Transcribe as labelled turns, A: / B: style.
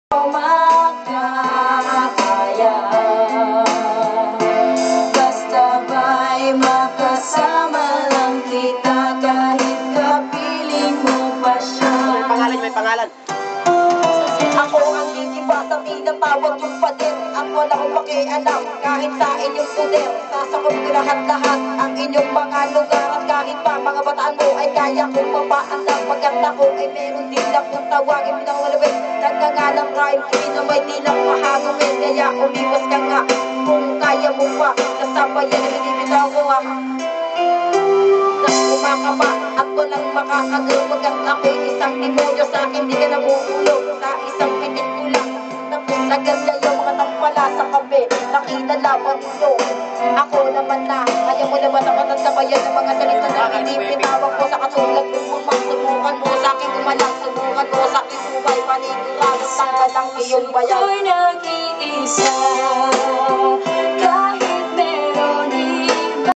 A: makakaya. Basta ba'y makasama lang kita kahit kapiling mo pa siya.
B: May pangalan.
A: Ako ang gigibata, pinatawag yung pader at wala akong pakialam kahit sa inyong poder. Sasakop ko lahat-lahat ang inyong mga lugar at kahit pa mga bataan mo ay kaya kong mapaalam. Pagkat ako ay meron din akong tawagin pinawalawin. Nagngangalang rhyme, sino may tilang mahagawin. Kaya umiwas ka nga kung kaya mo pa. Nasabayan na binibitaw ko ha. Kumakaba at walang makakagaw. Pagkat ako'y isang demonyo sa akin di ka nabubulog. Sa isang pitit ko lang tapos naganda yung mga tampala sa kape. Nakilala pa rin ako naman na kaya mo na bata-batang sabayan ng mga salita na pinipitawag ko sa katulad ng bumang. Subukan mo sa akin gumalang, subukan mo sa akin buhay. Panigurado tanggal lang iyong bayan.
C: Ako'y nag-iisa.